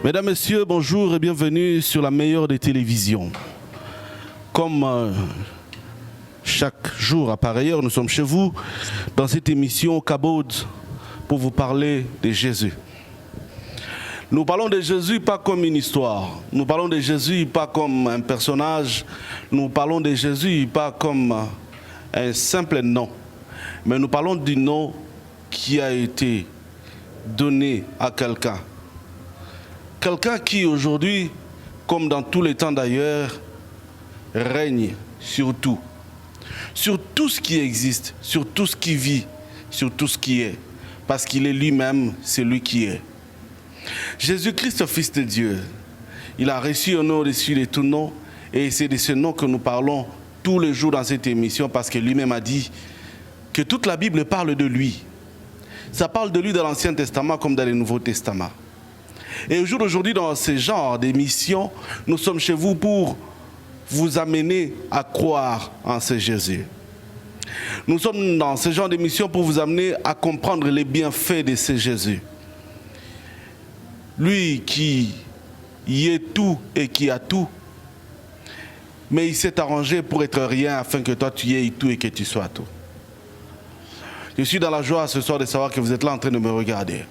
Mesdames, Messieurs, bonjour et bienvenue sur la meilleure des télévisions. Comme chaque jour à pareille heure, nous sommes chez vous dans cette émission Kabod pour vous parler de Jésus. Nous parlons de Jésus pas comme une histoire, nous parlons de Jésus pas comme un personnage, nous parlons de Jésus pas comme un simple nom, mais nous parlons du nom qui a été donné à quelqu'un. Quelqu'un qui aujourd'hui, comme dans tous les temps d'ailleurs, règne sur tout ce qui existe, sur tout ce qui vit, sur tout ce qui est, parce qu'il est lui-même celui qui est. Jésus-Christ, Fils de Dieu, il a reçu un nom au-dessus de tout nom, et c'est de ce nom que nous parlons tous les jours dans cette émission, parce que lui-même a dit que toute la Bible parle de lui. Ça parle de lui dans l'Ancien Testament comme dans le Nouveau Testament. Et au jour d'aujourd'hui, dans ce genre d'émission, nous sommes chez vous pour vous amener à croire en ce Jésus. Nous sommes dans ce genre d'émission pour vous amener à comprendre les bienfaits de ce Jésus. Lui qui y est tout et qui a tout, mais il s'est arrangé pour être rien afin que toi tu y aies tout et que tu sois tout. Je suis dans la joie ce soir de savoir que vous êtes là en train de me regarder.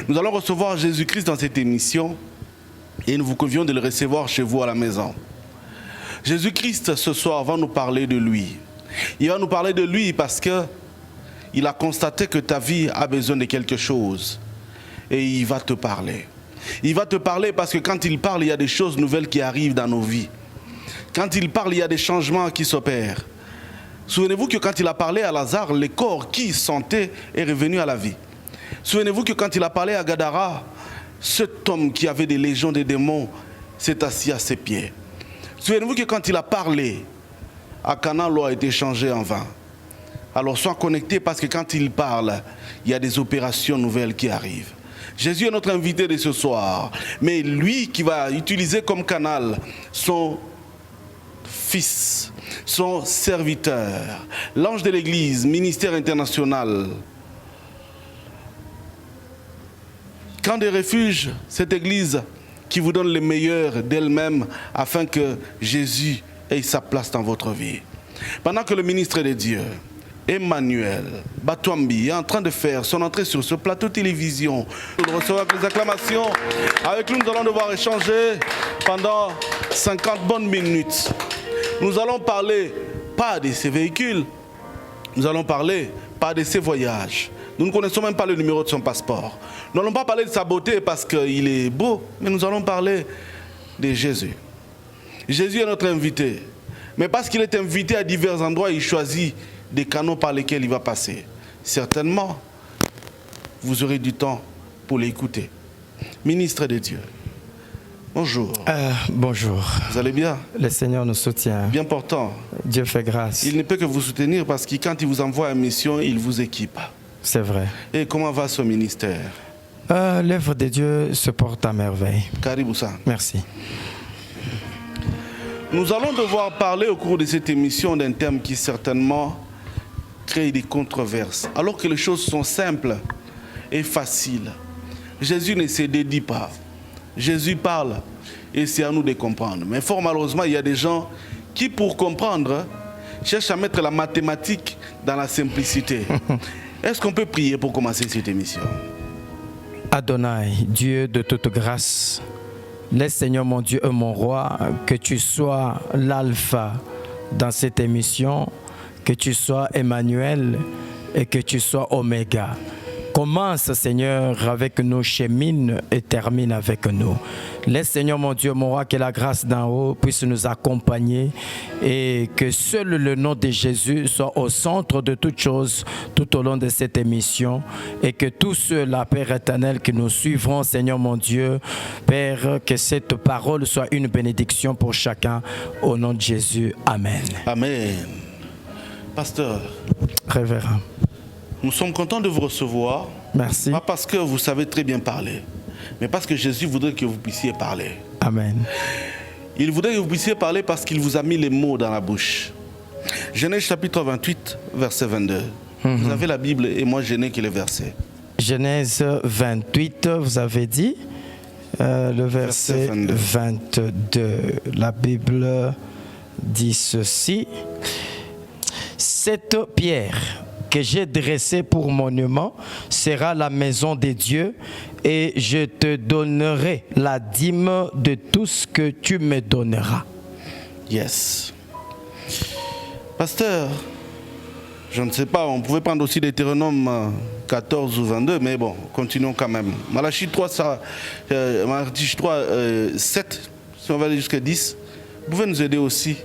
Nous allons recevoir Jésus-Christ dans cette émission et nous vous convions de le recevoir chez vous à la maison. Jésus-Christ ce soir va nous parler de lui. Il va nous parler de lui parce qu'il a constaté que ta vie a besoin de quelque chose et il va te parler. Il va te parler parce que quand il parle, il y a des choses nouvelles qui arrivent dans nos vies. Quand il parle, il y a des changements qui s'opèrent. Souvenez-vous que quand il a parlé à Lazare, le corps qui sentait est revenu à la vie. Souvenez-vous que quand il a parlé à Gadara, cet homme qui avait des légions de démons s'est assis à ses pieds. Souvenez-vous que quand il a parlé, à Cana, l'eau a été changée en vin. Alors sois connecté parce que quand il parle, il y a des opérations nouvelles qui arrivent. Jésus est notre invité de ce soir, mais lui qui va utiliser comme canal son fils, son serviteur, l'ange de l'église, ministère international. Camp de refuge, cette église qui vous donne le meilleur d'elle-même afin que Jésus ait sa place dans votre vie. Pendant que le ministre de Dieu, Emmanuel Batouambi, est en train de faire son entrée sur ce plateau télévision, nous le recevons avec les acclamations. Avec lui, nous allons devoir échanger pendant 50 bonnes minutes. Nous allons parler pas de ses véhicules, nous allons parler pas de ses voyages. Nous ne connaissons même pas le numéro de son passeport. Nous n'allons pas parler de sa beauté parce qu'il est beau, mais nous allons parler de Jésus. Jésus est notre invité. Mais parce qu'il est invité à divers endroits, il choisit des canaux par lesquels il va passer. Certainement, vous aurez du temps pour l'écouter. Ministre de Dieu, bonjour. Bonjour. Vous allez bien? Le Seigneur nous soutient. Bien portant. Dieu fait grâce. Il ne peut que vous soutenir parce que quand il vous envoie en mission, il vous équipe. C'est vrai. Et comment va ce ministère? L'œuvre de Dieu se porte à merveille. Kariboussa. Merci. Nous allons devoir parler au cours de cette émission d'un thème qui certainement crée des controverses. Alors que les choses sont simples et faciles. Jésus ne se dédie pas. Jésus parle et c'est à nous de comprendre. Mais fort malheureusement, il y a des gens qui, pour comprendre, cherche à mettre la mathématique dans la simplicité. Est-ce qu'on peut prier pour commencer cette émission? Adonai, Dieu de toute grâce, laisse Seigneur mon Dieu et mon roi que tu sois l'alpha dans cette émission, que tu sois Emmanuel et que tu sois Oméga. Commence Seigneur avec nous, chemine et termine avec nous. Laisse Seigneur mon Dieu, mon roi, que la grâce d'en haut puisse nous accompagner et que seul le nom de Jésus soit au centre de toutes choses tout au long de cette émission et que tous ceux-là, Père éternel, qui nous suivront, Seigneur mon Dieu, Père, que cette parole soit une bénédiction pour chacun au nom de Jésus. Amen. Amen. Pasteur, Révérend. nous sommes contents de vous recevoir. Merci. Pas parce que vous savez très bien parler, mais parce que Jésus voudrait que vous puissiez parler. Amen. Il voudrait que vous puissiez parler parce qu'il vous a mis les mots dans la bouche. Genèse chapitre 28, verset 22. Vous avez la Bible et moi je n'ai que les versets. Genèse 28, vous avez dit, le verset 22. La Bible dit ceci. Cette pierre que j'ai dressée pour monument sera la maison de Dieu et je te donnerai la dîme de tout ce que tu me donneras. Yes. Pasteur, je ne sais pas, on pouvait prendre aussi Deutéronome 14 ou 22, mais bon, continuons quand même. Malachie 3, 7, si on va aller jusqu'à 10, vous pouvez nous aider aussi.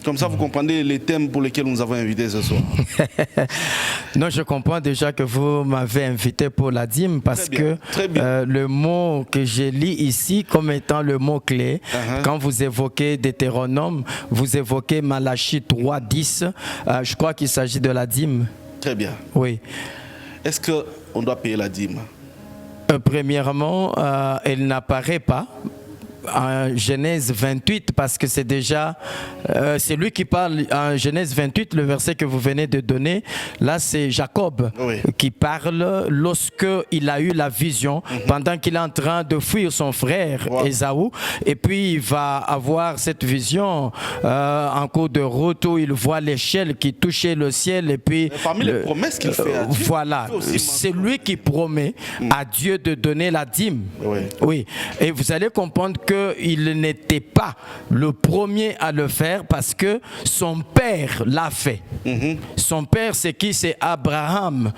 Comme ça, vous comprenez les thèmes pour lesquels nous avons invité ce soir. Non, je comprends déjà que vous m'avez invité pour la dîme parce que le mot que j'ai lu ici comme étant le mot clé, quand vous évoquez Deutéronome, vous évoquez Malachie 3, 10. Je crois qu'il s'agit de la dîme. Très bien. Oui. Est-ce qu'on doit payer la dîme? Premièrement, elle n'apparaît pas en Genèse 28 parce que c'est déjà c'est lui qui parle en Genèse 28, le verset que vous venez de donner. Là c'est Jacob qui parle lorsque il a eu la vision pendant qu'il est en train de fuir son frère Ésaü, et puis il va avoir cette vision en cours de route où il voit l'échelle qui touchait le ciel et puis parmi les promesses qu'il fait à Dieu, voilà, c'est lui qui promet à Dieu de donner la dîme. Oui, et vous allez comprendre que il n'était pas le premier à le faire parce que son père l'a fait. Son père, c'est qui? C'est Abraham.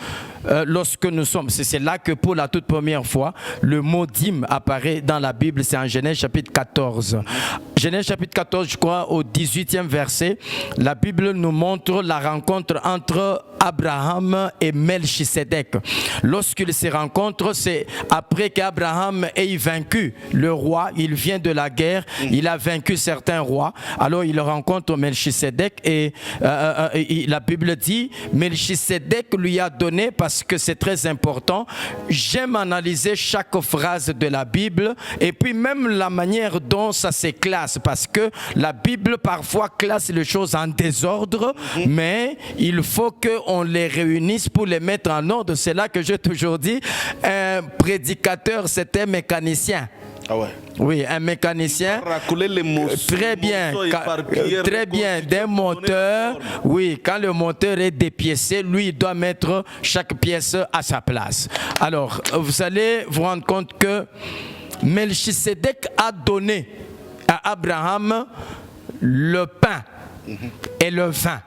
Lorsque nous sommes, c'est là que pour la toute première fois, le mot dîme apparaît dans la Bible, c'est en Genèse chapitre 14. Genèse chapitre 14, je crois, au 18e verset, la Bible nous montre la rencontre entre Abraham et Melchisédek. Lorsqu'ils se rencontrent, c'est après qu'Abraham ait vaincu le roi, il vient de la guerre, il a vaincu certains rois, alors il rencontre Melchisédek et la Bible dit, Melchisédek lui a donné, parce que c'est très important, j'aime analyser chaque phrase de la Bible et puis même la manière dont ça se classe, parce que la Bible parfois classe les choses en désordre, mais il faut qu'on les réunisse pour les mettre en ordre. C'est là que j'ai toujours dit, un prédicateur c'est un mécanicien. Ah ouais. Oui, un mécanicien. Très bien, d'un moteur. Oui, quand le moteur est dépiécé, lui, il doit mettre chaque pièce à sa place. Alors, vous allez vous rendre compte que Melchisédek a donné à Abraham le pain et le vin.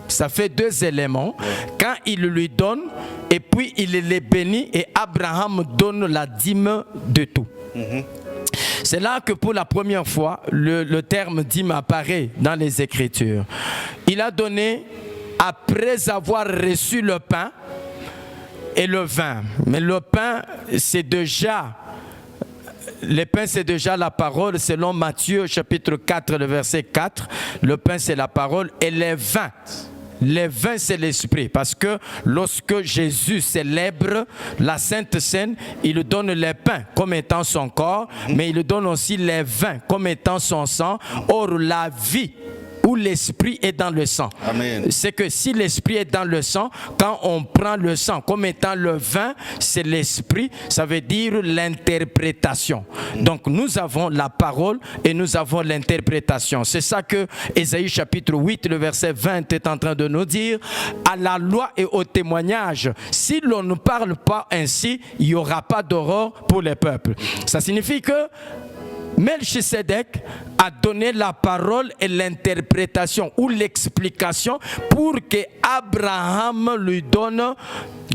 Ça fait deux éléments. Quand il lui donne, et puis il les bénit, et Abraham donne la dîme de tout. C'est là que pour la première fois, le terme dîme apparaît dans les Écritures. Il a donné, après avoir reçu le pain et le vin. Mais le pain, c'est déjà... Le pain, c'est déjà la parole, selon Matthieu, chapitre 4, le verset 4. Le pain, c'est la parole, et les vins. Les vins, c'est l'esprit, parce que lorsque Jésus célèbre la Sainte Seine, il donne les pains comme étant son corps, mais il donne aussi les vins comme étant son sang. Or, la vie où l'esprit est dans le sang. C'est que si l'esprit est dans le sang, quand on prend le sang comme étant le vin, c'est l'esprit, ça veut dire l'interprétation. Donc nous avons la parole et nous avons l'interprétation. C'est ça que Ésaïe chapitre 8, le verset 20 est en train de nous dire. À la loi et au témoignage, si l'on ne parle pas ainsi, il n'y aura pas d'aurore pour les peuples. Ça signifie que Melchisedec a donné la parole et l'interprétation ou l'explication pour que Abraham lui donne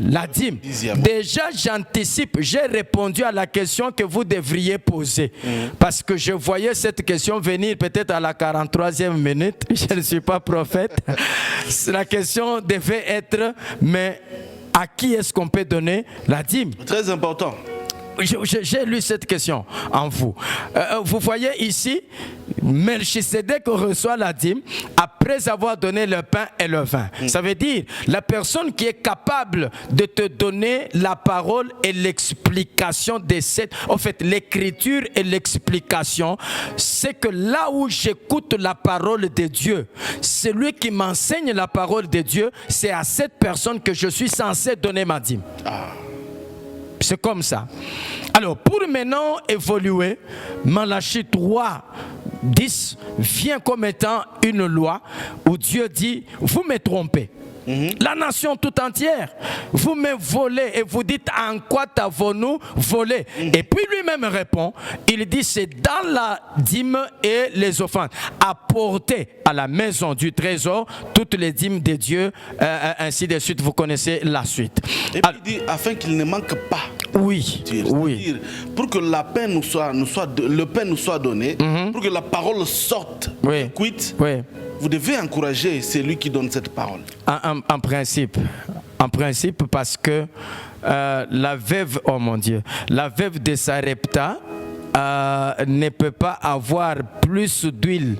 la dîme. Déjà, j'anticipe, j'ai répondu à la question que vous devriez poser. Parce que je voyais cette question venir peut-être à la 43e minute. Je ne suis pas prophète. La question devait être, mais à qui est-ce qu'on peut donner la dîme? Très important. J'ai lu cette question en vous. Vous voyez ici, Melchisedec reçoit la dîme après avoir donné le pain et le vin. Ça veut dire, la personne qui est capable de te donner la parole et l'explication de cette... En fait, l'écriture et l'explication, c'est que là où j'écoute la parole de Dieu, celui qui m'enseigne la parole de Dieu, c'est à cette personne que je suis censé donner ma dîme. C'est comme ça. Alors, pour maintenant évoluer, Malachie 3, 10 vient comme étant une loi où Dieu dit, vous me trompez. La nation tout entière, vous me volez et vous dites en quoi t'avons-nous volé? Et puis lui-même répond, il dit c'est dans la dîme et les offrandes, apportez à la maison du trésor toutes les dîmes de Dieu, ainsi de suite, vous connaissez la suite. Et puis il dit afin qu'il ne manque pas. Oui, oui. Pour que la paix le pain nous soit donné, pour que la parole sorte cuite, vous devez encourager celui qui donne cette parole. En principe, parce que la veuve, oh mon Dieu, la veuve de Sarepta ne peut pas avoir plus d'huile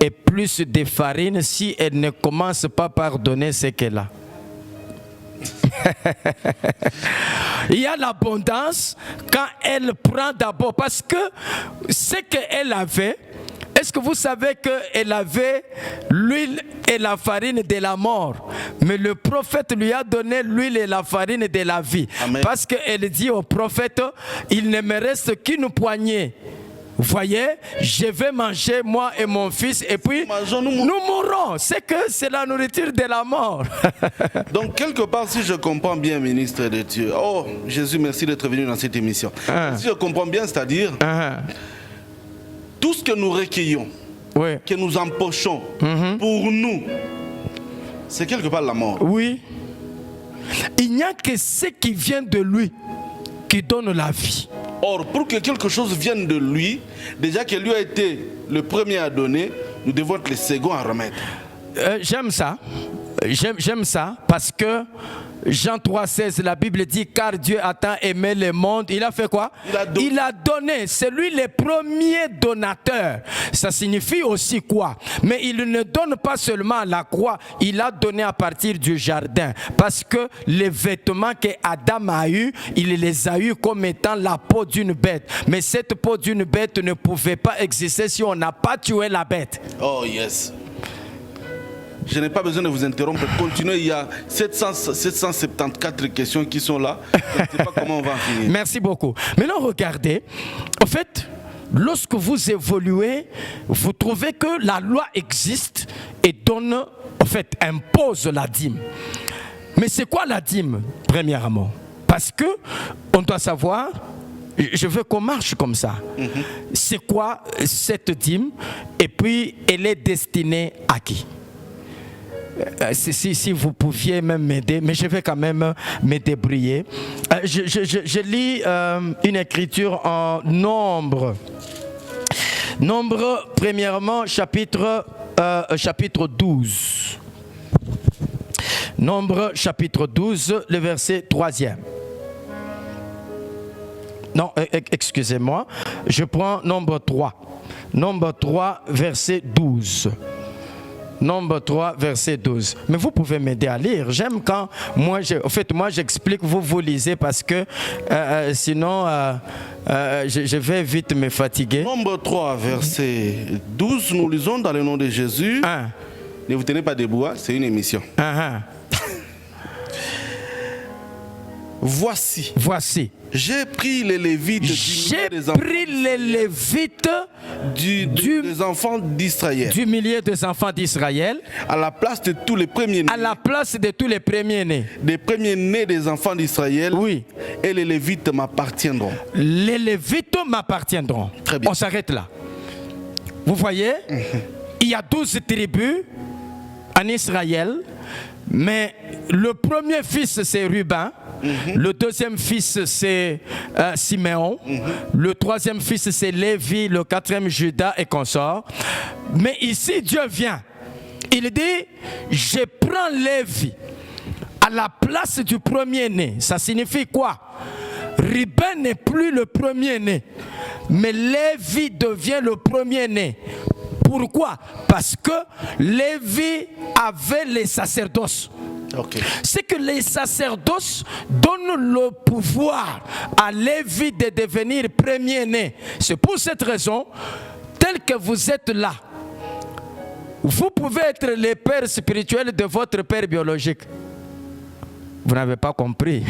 et plus de farine si elle ne commence pas par donner ce qu'elle a. Il y a l'abondance quand elle prend d'abord, parce que ce qu'elle avait, est-ce que vous savez qu'elle avait l'huile et la farine de la mort, mais le prophète lui a donné l'huile et la farine de la vie. Amen. Parce qu'elle dit au prophète, il ne me reste qu'une poignée. Vous voyez, je vais manger moi et mon fils et puis nous mourrons. C'est que c'est la nourriture de la mort. Donc quelque part, si je comprends bien, ministre de Dieu, oh Jésus, merci d'être venu dans cette émission. Si je comprends bien, c'est-à-dire tout ce que nous recueillons, que nous empochons pour nous, c'est quelque part la mort. Oui. Il n'y a que ce qui vient de lui qui donne la vie. Or, pour que quelque chose vienne de lui, déjà que lui a été le premier à donner, nous devons être les seconds à remettre. J'aime ça. J'aime ça parce que Jean 3,16, la Bible dit, car Dieu a tant aimé le monde, il a fait quoi? Il a donné, c'est lui le premier donateur. Ça signifie aussi quoi? Mais il ne donne pas seulement à la croix, il a donné à partir du jardin. Parce que les vêtements que Adam a eu, il les a eu comme étant la peau d'une bête. Mais cette peau d'une bête ne pouvait pas exister si on n'a pas tué la bête. Oh yes. Je n'ai pas besoin de vous interrompre. Continuez, il y a 774 questions qui sont là. Je ne sais pas comment on va en finir. Merci beaucoup. Maintenant, regardez. En fait, lorsque vous évoluez, vous trouvez que la loi existe et donne, en fait, impose la dîme. Mais c'est quoi la dîme, premièrement? Parce que on doit savoir, je veux qu'on marche comme ça. C'est quoi cette dîme? Et puis, elle est destinée à qui? Si vous pouviez même m'aider, mais je vais quand même me débrouiller. Je lis une écriture en Nombre. Nombre, premièrement, chapitre 12. Nombre, chapitre 12, le verset 3e. Non, excusez-moi, je prends Nombre 3. Nombre 3, verset 12. Nombre 3, verset 12. Mais vous pouvez m'aider à lire. J'aime quand moi j'explique, vous lisez parce que sinon je vais vite me fatiguer. Nombre 3, verset 12, nous lisons dans le nom de Jésus. Ne vous tenez pas debout, c'est une émission. Voici. J'ai pris les Lévites des enfants d'Israël. Du milieu des enfants d'Israël. À la place de tous les premiers-nés. Des premiers-nés des enfants d'Israël. Oui. Et les Lévites m'appartiendront. Les Lévites m'appartiendront. Très bien. On s'arrête là. Vous voyez, il y a 12 tribus en Israël. Mais le premier fils, c'est Ruben. Le deuxième fils, c'est Siméon. Le troisième fils, c'est Lévi. Le quatrième, Judas et consort. Mais ici, Dieu vient. Il dit, je prends Lévi à la place du premier-né. Ça signifie quoi? Ruben n'est plus le premier-né. Mais Lévi devient le premier-né. Pourquoi? Parce que Lévi avait les sacerdoces. C'est que les sacerdoces donnent le pouvoir à Lévi de devenir premier-né. C'est pour cette raison, tel que vous êtes là, vous pouvez être le père spirituel de votre père biologique. Vous n'avez pas compris.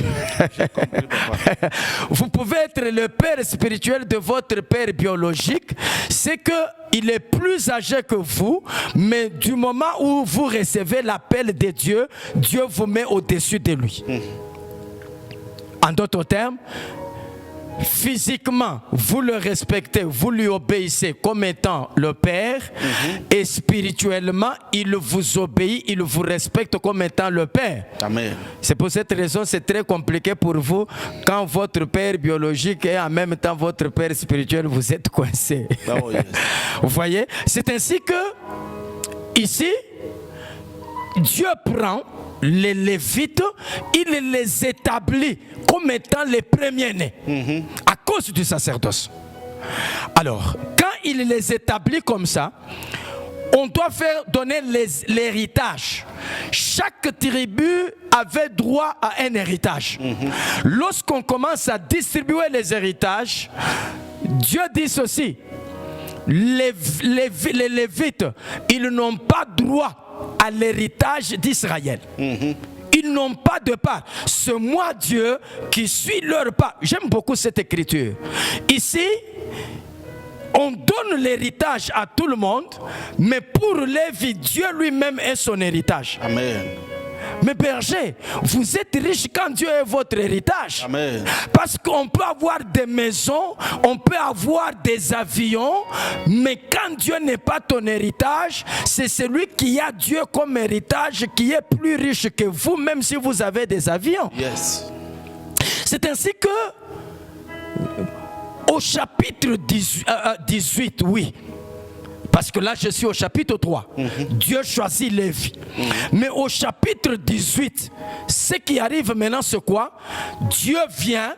Vous pouvez être le père spirituel de votre père biologique. C'est qu'il est plus âgé que vous, mais du moment où vous recevez l'appel de Dieu, Dieu vous met au-dessus de lui. En d'autres termes, physiquement, vous le respectez, vous lui obéissez comme étant le Père, et spirituellement, il vous obéit, il vous respecte comme étant le Père. Amen. C'est pour cette raison, c'est très compliqué pour vous quand votre Père biologique et en même temps votre Père spirituel, vous êtes coincé. Oh, yes. Vous voyez? C'est ainsi que, ici, Dieu prend les Lévites, il les établit comme étant les premiers-nés à cause du sacerdoce. Alors, quand il les établit comme ça, on doit faire donner l'héritage. Chaque tribu avait droit à un héritage. Lorsqu'on commence à distribuer les héritages, Dieu dit ceci: les Lévites, ils n'ont pas droit à l'héritage d'Israël. Ils n'ont pas de part. C'est moi, Dieu, qui suis leur part. J'aime beaucoup cette écriture. Ici, on donne l'héritage à tout le monde, mais pour Lévi, Dieu lui-même est son héritage. Amen. Mais berger, vous êtes riche quand Dieu est votre héritage. Amen. Parce qu'on peut avoir des maisons, on peut avoir des avions, mais quand Dieu n'est pas ton héritage, c'est celui qui a Dieu comme héritage qui est plus riche que vous, même si vous avez des avions. Yes. C'est ainsi que, au chapitre 18, oui. Parce que là, je suis au chapitre 3. Dieu choisit Lévi. Mais au chapitre 18, ce qui arrive maintenant, c'est quoi? Dieu vient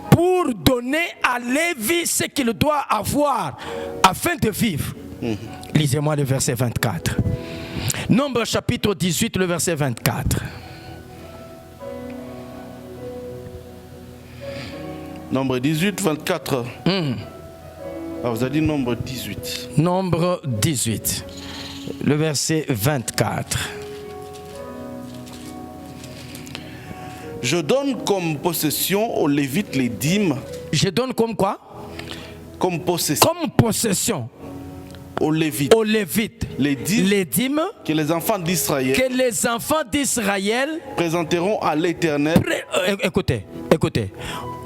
pour donner à Lévi ce qu'il doit avoir afin de vivre. Lisez-moi le verset 24. Nombre chapitre 18, le verset 24. Nombre 18, 24. Ah, vous avez dit nombre 18. Nombre 18, le verset 24. Je donne comme possession aux Lévites les dîmes. Je donne comme quoi? Comme possession. Comme possession. Aux Lévites. Aux Lévites. Les dîmes que les enfants d'Israël. Que les enfants d'Israël présenteront à l'Éternel. Écoutez.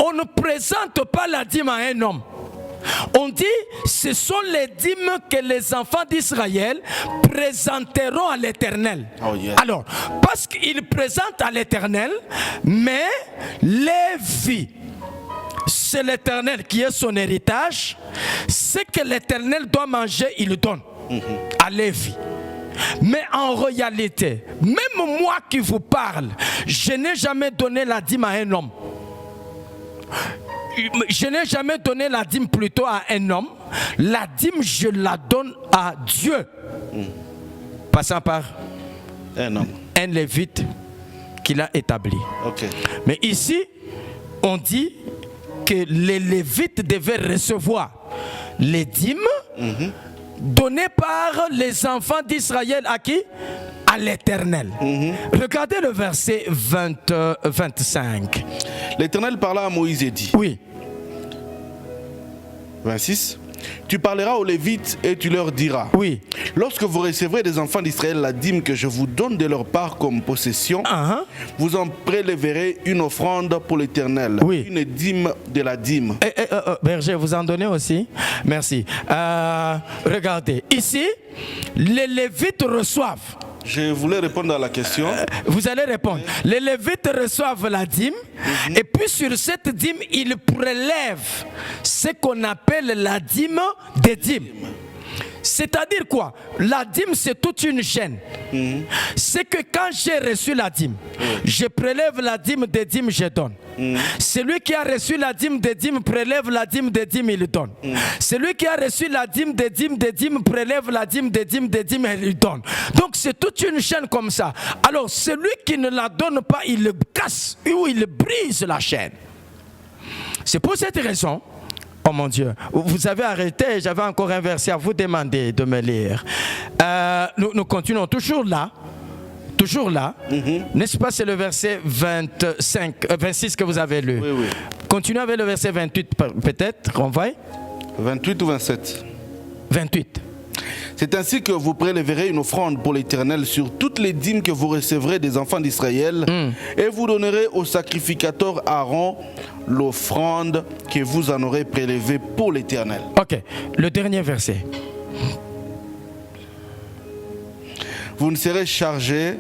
On ne présente pas la dîme à un homme. On dit, ce sont les dîmes que les enfants d'Israël présenteront à l'Éternel. Oh, yeah. Alors, parce qu'ils présentent à l'Éternel, mais Lévi, c'est l'Éternel qui est son héritage. Ce que l'Éternel doit manger, il donne à Lévi. Mais en réalité, même moi qui vous parle, je n'ai jamais donné la dîme à un homme. Je n'ai jamais donné la dîme plutôt à un homme. La dîme, je la donne à Dieu. passant par un homme. Un lévite qu'il a établi. Okay. Mais ici, on dit que les lévites devaient recevoir les dîmes données par les enfants d'Israël à qui? À l'Éternel. Regardez le verset 25. L'Éternel parla à Moïse et dit. Oui. 26. Tu parleras aux Lévites et tu leur diras. Oui. Lorsque vous recevrez des enfants d'Israël la dîme que je vous donne de leur part comme possession, vous en prélèverez une offrande pour l'Éternel. Oui. Une dîme de la dîme. Berger, vous en donnez aussi? Merci. Regardez, ici, les Lévites reçoivent. Je voulais répondre à la question. Vous allez répondre. Les Lévites reçoivent la dîme et puis sur cette dîme, ils prélèvent ce qu'on appelle la dîme des dîmes. C'est-à-dire quoi? La dîme, c'est toute une chaîne. C'est que quand j'ai reçu la dîme, je prélève la dîme des dîmes, je donne. Celui qui a reçu la dîme des dîmes prélève la dîme des dîmes, il donne. Celui qui a reçu la dîme des dîmes prélève la dîme des dîmes, et il donne. Donc c'est toute une chaîne comme ça. Alors celui qui ne la donne pas, il le casse ou il brise la chaîne. C'est pour cette raison. Oh mon Dieu, vous avez arrêté, j'avais encore un verset à vous demander de me lire. Nous continuons toujours là. N'est-ce pas, c'est le verset 26 que vous avez lu. Oui. Continuez avec le verset 28 peut-être, on va. 28 ou 27? 28. C'est ainsi que vous prélèverez une offrande pour l'Éternel sur toutes les dîmes que vous recevrez des enfants d'Israël et vous donnerez au sacrificateur Aaron l'offrande que vous en aurez prélevée pour l'Éternel. Ok, le dernier verset. Vous ne serez chargé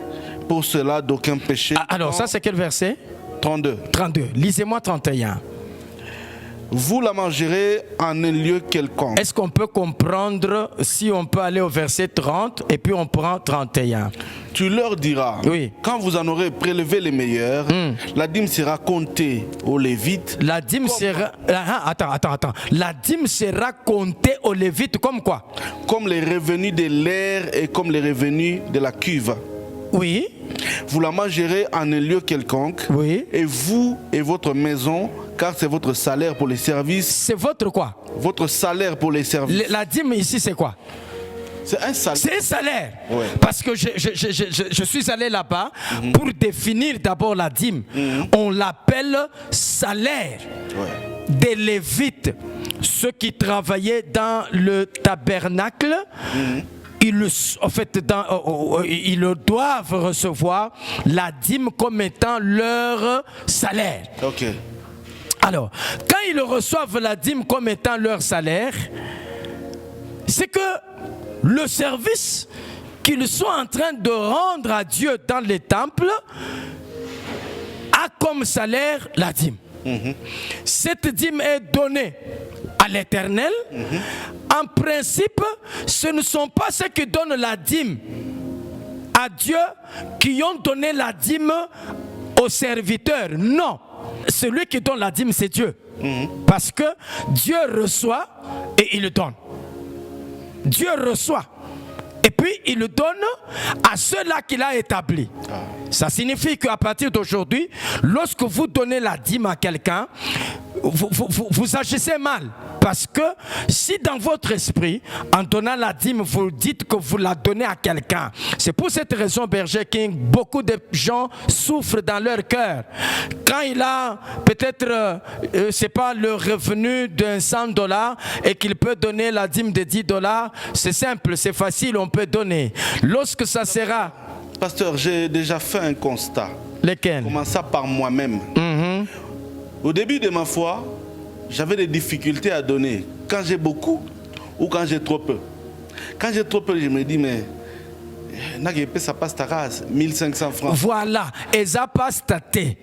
pour cela d'aucun péché. Alors ça c'est quel verset? 32. 32, lisez-moi 31. Vous la mangerez en un lieu quelconque. Est-ce qu'on peut comprendre si on peut aller au verset 30 et puis on prend 31? Tu leur diras, quand vous en aurez prélevé les meilleurs, la dîme sera comptée aux Lévites. La dîme sera... Attends. La dîme sera comptée aux Lévites comme quoi? Comme les revenus de l'air et comme les revenus de la cuve. Oui. Vous la mangerez en un lieu quelconque. Oui. Et vous et votre maison, car c'est votre salaire pour les services. C'est votre quoi? Votre salaire pour les services. La dîme ici, c'est quoi? C'est un salaire. C'est un salaire. Ouais. Parce que je suis allé là-bas pour définir d'abord la dîme. On l'appelle salaire des Lévites. Ceux qui travaillaient dans le tabernacle. Ils doivent recevoir la dîme comme étant leur salaire. Ok. Alors, quand ils reçoivent la dîme comme étant leur salaire, c'est que le service qu'ils sont en train de rendre à Dieu dans les temples a comme salaire la dîme. Cette dîme est donnée à l'Éternel. En principe, ce ne sont pas ceux qui donnent la dîme à Dieu qui ont donné la dîme aux serviteurs. Non. Celui qui donne la dîme, c'est Dieu. Parce que Dieu reçoit et il donne. Dieu reçoit. Et puis il le donne à ceux-là qu'il a établis. Ça signifie qu'à partir d'aujourd'hui, lorsque vous donnez la dîme à quelqu'un, vous agissez mal. Parce que si dans votre esprit, en donnant la dîme, vous dites que vous la donnez à quelqu'un, c'est pour cette raison, Berger King, beaucoup de gens souffrent dans leur cœur. Quand il a peut-être, c'est pas le revenu d'un $100 et qu'il peut donner la dîme de $10, c'est simple, c'est facile, on peut donner. Lorsque ça sera... Pasteur, j'ai déjà fait un constat. Lequel? Commençant par moi-même. Au début de ma foi, j'avais des difficultés à donner. Quand j'ai beaucoup ou quand j'ai trop peu. Quand j'ai trop peu, je me dis, mais ça passe ta race, 1500 francs. Voilà, et ça passe ta tête.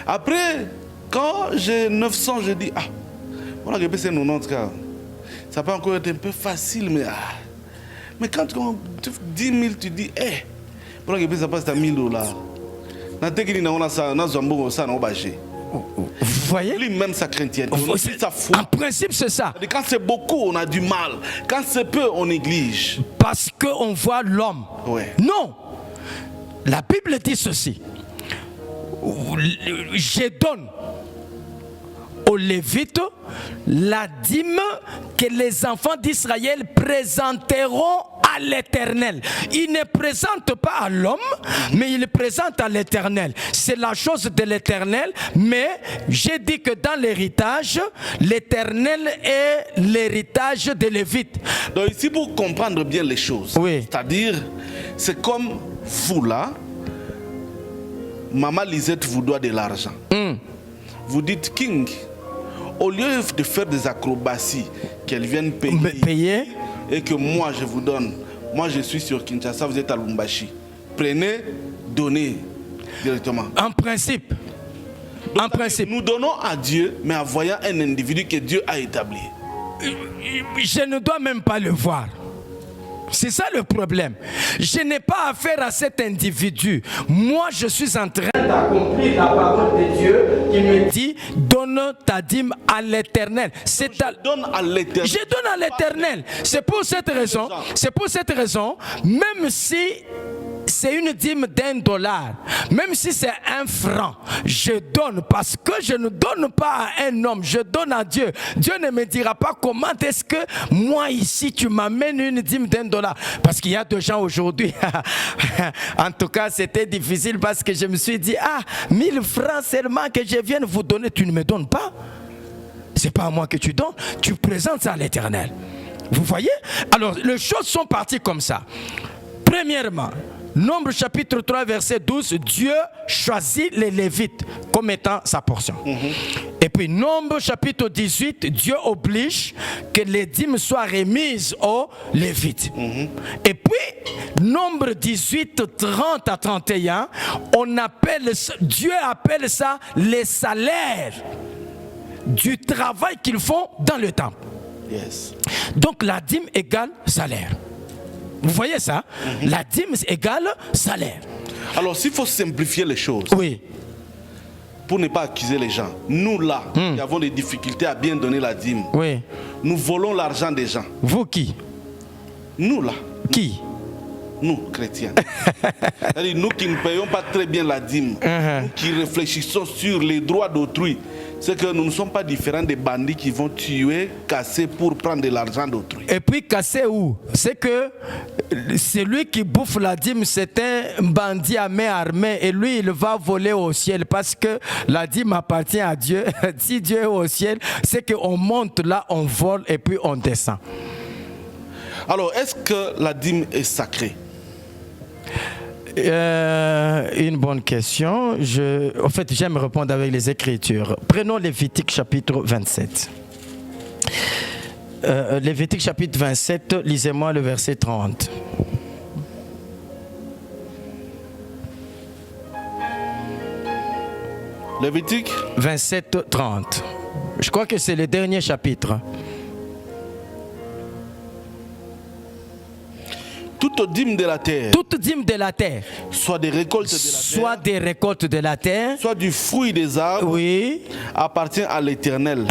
Après, quand j'ai 900, je dis, on a c'est 90 cas. Ça peut encore être un peu facile, mais quand tu 10 000, tu dis, ça passe à $1000. voyez? Lui-même sa chrétienté, sa foi. En principe, c'est ça. Quand c'est beaucoup, on a du mal. Quand c'est peu, on néglige. Parce qu'on voit l'homme. Ouais. Non. La Bible dit ceci. Je donne aux Lévites la dîme que les enfants d'Israël présenteront à l'Éternel. Ils ne présentent pas à l'homme, mais ils présentent à l'Éternel. C'est la chose de l'Éternel, mais j'ai dit que dans l'héritage, l'Éternel est l'héritage des Lévites. Donc ici, pour comprendre bien les choses, oui. C'est-à-dire, c'est comme vous là, Maman Lisette vous doit de l'argent. Vous dites, King, au lieu de faire des acrobaties, qu'elle vienne payer, et que moi je vous donne, moi je suis sur Kinshasa, vous êtes à Lubumbashi. Prenez, donnez directement. En principe. Donc, en principe. Nous donnons à Dieu, mais en voyant un individu que Dieu a établi. Je ne dois même pas le voir. C'est ça le problème. Je n'ai pas affaire à cet individu. Moi, je suis en train d'accomplir la parole de Dieu qui me dit donne ta dîme à l'Éternel. Je donne à l'Éternel. Je donne à l'Éternel. C'est pour cette raison. C'est pour cette raison. Même si c'est une dîme $1, même si c'est 1 franc, je donne parce que je ne donne pas à un homme, je donne à Dieu. Dieu ne me dira pas comment est-ce que moi ici tu m'amènes une dîme $1, parce qu'il y a des gens aujourd'hui, en tout cas c'était difficile parce que je me suis dit 1000 francs seulement que je vienne vous donner, tu ne me donnes pas. C'est pas à moi que tu donnes, tu présentes ça à l'Éternel. Vous voyez? Alors les choses sont parties comme ça. Premièrement, Nombre chapitre 3 verset 12, Dieu choisit les Lévites comme étant sa portion. Et puis Nombre chapitre 18, Dieu oblige que les dîmes soient remises aux Lévites. Et puis Nombre 18, 30 à 31, Dieu appelle ça les salaires du travail qu'ils font dans le temple. Yes. Donc la dîme égale salaire. Vous voyez ça? La dîme égale salaire. Alors s'il faut simplifier les choses, oui, pour ne pas accuser les gens, nous là, qui avons des difficultés à bien donner la dîme, oui, nous volons l'argent des gens. Vous qui? Nous là. Qui? Nous, chrétiens. C'est-à-dire, nous qui ne payons pas très bien la dîme, nous qui réfléchissons sur les droits d'autrui, c'est que nous ne sommes pas différents des bandits qui vont tuer, casser pour prendre de l'argent d'autrui. Et puis casser où? C'est que celui qui bouffe la dîme, c'est un bandit à main armée et lui, il va voler au ciel parce que la dîme appartient à Dieu. Si Dieu est au ciel, c'est qu'on monte là, on vole et puis on descend. Alors, est-ce que la dîme est sacrée? Une bonne question. En fait, j'aime répondre avec les Écritures. Prenons Lévitique chapitre 27. Lévitique chapitre 27, lisez-moi le verset 30. Lévitique 27, 30. Je crois que c'est le dernier chapitre. Toute dîme de la terre. Toute dîme de la terre. Soit des récoltes de la terre. Soit des récoltes de la terre. Soit du fruit des arbres. Oui. Appartient à l'Éternel.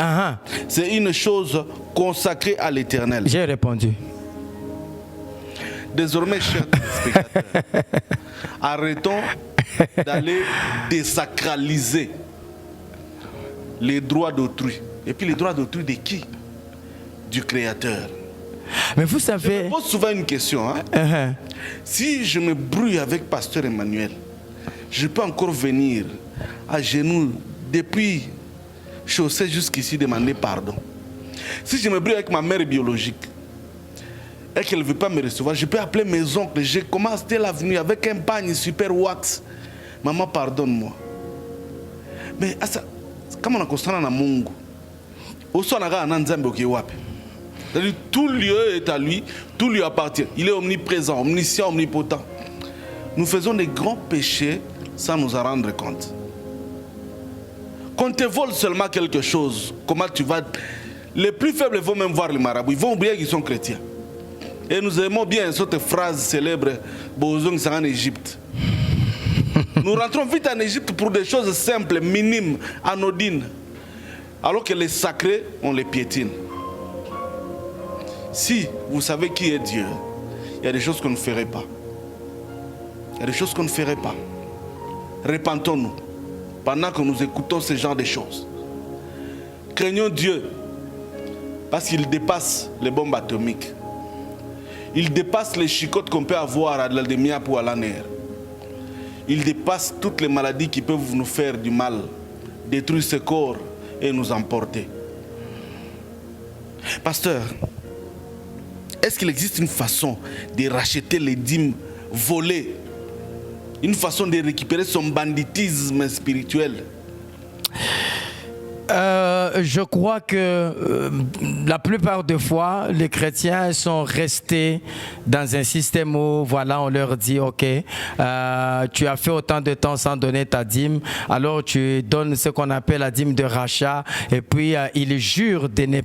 C'est une chose consacrée à l'Éternel. J'ai répondu. Désormais, chers spectateurs, arrêtons d'aller désacraliser les droits d'autrui. Et puis les droits d'autrui de qui? Du Créateur. Mais vous savez... Je me pose souvent une question. Si je me brouille avec Pasteur Emmanuel, je peux encore venir à genoux depuis chaussée jusqu'ici demander pardon. Si je me brouille avec ma mère biologique et qu'elle ne veut pas me recevoir, je peux appeler mes oncles. J'ai commencé l'avenue avec un bagne super wax. Maman, pardonne-moi. Mais comme on a constat dans Mungu, au son a un Nzambe qui wapi. C'est-à-dire, tout lieu est à lui, tout lui appartient. Il est omniprésent, omniscient, omnipotent. Nous faisons des grands péchés sans nous en rendre compte. Quand on te vole seulement quelque chose, comment tu vas... Les plus faibles vont même voir les marabouts. Ils vont oublier qu'ils sont chrétiens. Et nous aimons bien cette phrase célèbre, Bozong c'est en Égypte. Nous rentrons vite en Égypte pour des choses simples, minimes, anodines. alors que les sacrés, on les piétine. Si vous savez qui est Dieu, il y a des choses qu'on ne ferait pas. Il y a des choses qu'on ne ferait pas. Repentons-nous pendant que nous écoutons ce genre de choses. Craignons Dieu parce qu'il dépasse les bombes atomiques. Il dépasse les chicottes qu'on peut avoir à la demi-heure ou à la nerf. Il dépasse toutes les maladies qui peuvent nous faire du mal, détruire ce corps et nous emporter. Pasteur, est-ce qu'il existe une façon de racheter les dîmes volées? Une façon de récupérer son banditisme spirituel? Je crois que la plupart des fois, les chrétiens sont restés dans un système où, voilà, on leur dit, ok, tu as fait autant de temps sans donner ta dîme, alors tu donnes ce qu'on appelle la dîme de rachat, et puis ils jurent de ne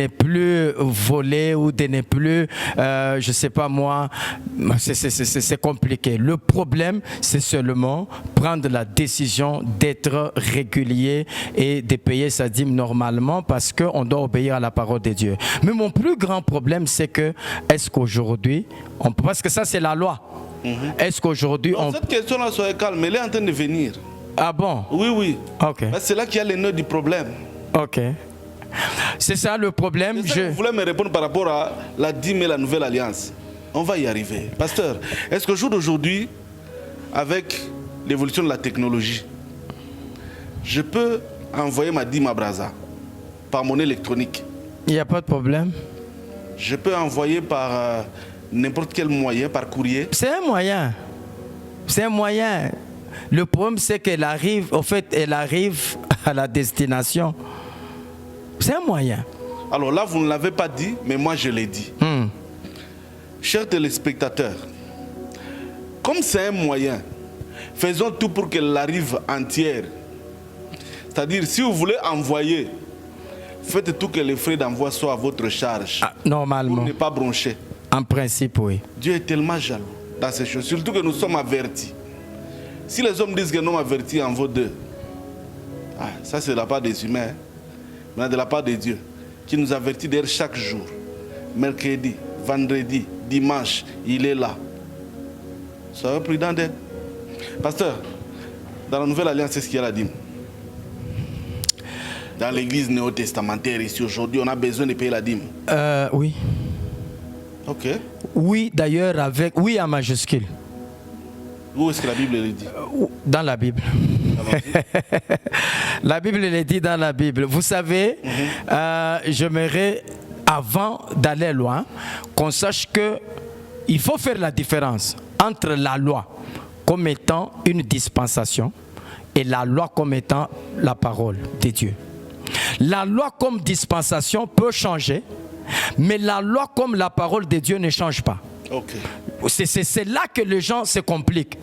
plus voler ou de ne plus, je sais pas moi, c'est compliqué. Le problème, c'est seulement prendre la décision d'être régulier et de payer sa dîme normalement parce qu'on doit obéir à la parole de Dieu. Mais mon plus grand problème, c'est que, est-ce qu'aujourd'hui, parce que ça c'est la loi, est-ce qu'aujourd'hui on... Cette question-là, soyez calme, elle est en train de venir. Ah bon? Oui, oui. Ok. C'est là qu'il y a le nœud du problème. Ok. C'est ça le problème. Vous voulez me répondre par rapport à la dîme et la nouvelle alliance? On va y arriver. Pasteur, est-ce qu'au jour d'aujourd'hui, avec l'évolution de la technologie, je peux envoyer ma dîme à Brazza par monnaie électronique? Il n'y a pas de problème. Je peux envoyer par n'importe quel moyen, par courrier? C'est un moyen. C'est un moyen. Le problème, c'est qu'elle arrive, au fait, elle arrive à la destination. C'est un moyen. Alors là, vous ne l'avez pas dit, mais moi je l'ai dit. Chers téléspectateurs, comme c'est un moyen, faisons tout pour qu'elle arrive entière. C'est-à-dire, si vous voulez envoyer, faites tout que les frais d'envoi soient à votre charge. Normalement. Pour ne pas broncher. En principe, oui. Dieu est tellement jaloux dans ces choses. Surtout que nous sommes avertis. Si les hommes disent qu'un homme averti en vaut deux, ça c'est de la part des humains. Mais de la part de Dieu, qui nous avertit d'ailleurs chaque jour. Mercredi, vendredi, dimanche, il est là. Soyez prudents d'elle. Pasteur, dans la Nouvelle Alliance, c'est ce qu'il y a la dîme. Dans l'église néo-testamentaire, ici aujourd'hui, on a besoin de payer la dîme. Oui. Ok. Oui, d'ailleurs, avec oui en majuscule. Où est-ce que la Bible le dit? Dans la Bible. La Bible le dit dans la Bible. Vous savez, j'aimerais, avant d'aller loin, qu'on sache qu'il faut faire la différence entre la loi comme étant une dispensation et la loi comme étant la parole de Dieu. La loi comme dispensation peut changer, mais la loi comme la parole de Dieu ne change pas. Okay. C'est là que les gens se compliquent.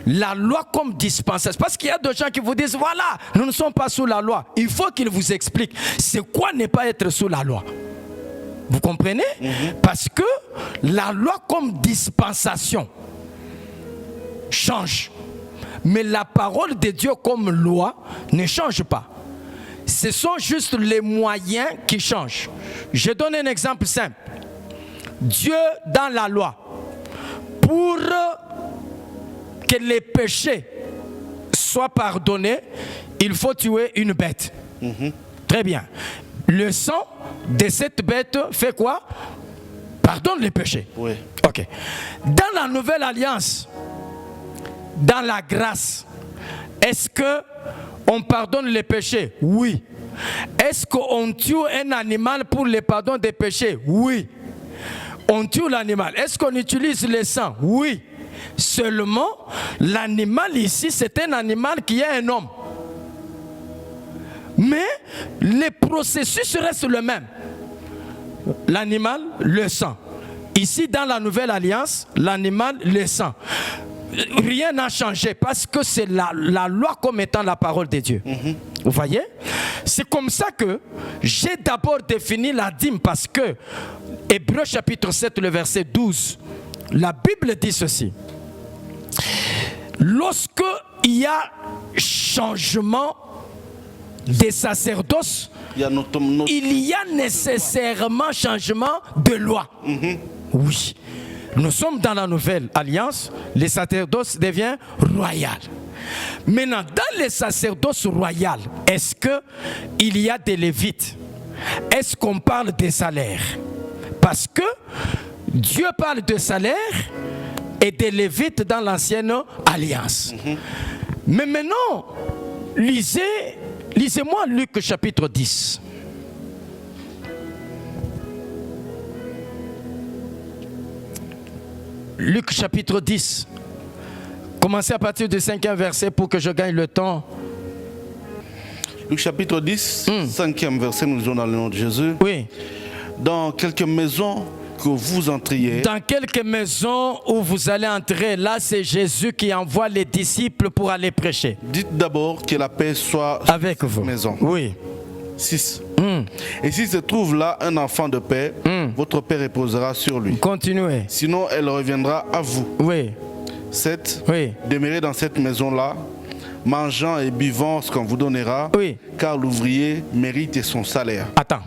La loi comme dispensation. Parce qu'il y a des gens qui vous disent, voilà, nous ne sommes pas sous la loi. Il faut qu'ils vous expliquent c'est quoi ne pas être sous la loi. Vous comprenez? Parce que la loi comme dispensation change. Mais la parole de Dieu comme loi ne change pas. Ce sont juste les moyens qui changent. Je donne un exemple simple. Dieu, dans la loi, pour que les péchés soient pardonnés, il faut tuer une bête. Très bien. Le sang de cette bête fait quoi? Pardonne les péchés. Oui. Ok. Dans la nouvelle alliance, dans la grâce, est-ce que on pardonne les péchés? Oui. Est-ce qu'on tue un animal pour le pardon des péchés? Oui. On tue l'animal. Est-ce qu'on utilise le sang? Oui. Seulement, l'animal ici, c'est un animal qui est un homme. Mais le processus reste le même. L'animal, le sang. Ici, dans la nouvelle alliance, l'animal, le sang. Rien n'a changé parce que c'est la loi comme étant la parole de Dieu. Vous voyez? C'est comme ça que j'ai d'abord défini la dîme parce que Hébreux chapitre 7, le verset 12, la Bible dit ceci. Lorsque il y a changement des sacerdoces, il y a nécessairement changement de loi. Oui. Nous sommes dans la nouvelle alliance, les sacerdoces deviennent royal. Maintenant, dans les sacerdoces royales, est-ce qu'il y a des lévites? Est-ce qu'on parle des salaires? Parce que Dieu parle de salaire et des lévites dans l'ancienne alliance. Mais maintenant, lisez-moi Luc chapitre 10. Luc chapitre 10. Commencez à partir du 5e verset pour que je gagne le temps. Luc chapitre 10, 5e verset, nous lisons dans le nom de Jésus. Oui. Dans quelques maisons que vous entriez. Dans quelques maisons où vous allez entrer, là c'est Jésus qui envoie les disciples pour aller prêcher. Dites d'abord que la paix soit avec vous. Maison. Oui. 6. Et s'il se trouve là un enfant de paix, votre paix reposera sur lui. Continuez. Sinon, elle reviendra à vous. Oui. 7. Oui. Demeurez dans cette maison-là, mangeant et buvant ce qu'on vous donnera, oui. Car l'ouvrier mérite son salaire. Attends.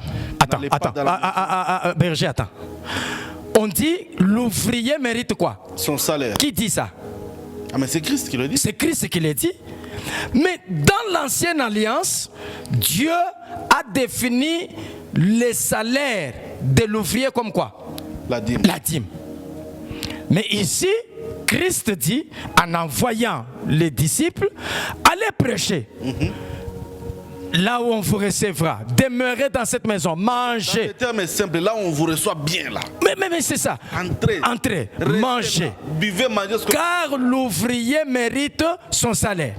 Berger, attends. On dit l'ouvrier mérite quoi? Son salaire. Qui dit ça? Ah, mais c'est Christ qui le dit. C'est Christ qui le dit. Mais dans l'ancienne alliance, Dieu a défini les salaires de l'ouvrier comme quoi? La dîme. La dîme. Mais ici, Christ dit, en envoyant les disciples, allez prêcher. Là où on vous recevra, demeurez dans cette maison, mangez. Le terme est simple, là où on vous reçoit bien là. Mais c'est ça. Entrez, mangez. Là. Buvez, mangez. Car l'ouvrier mérite son salaire.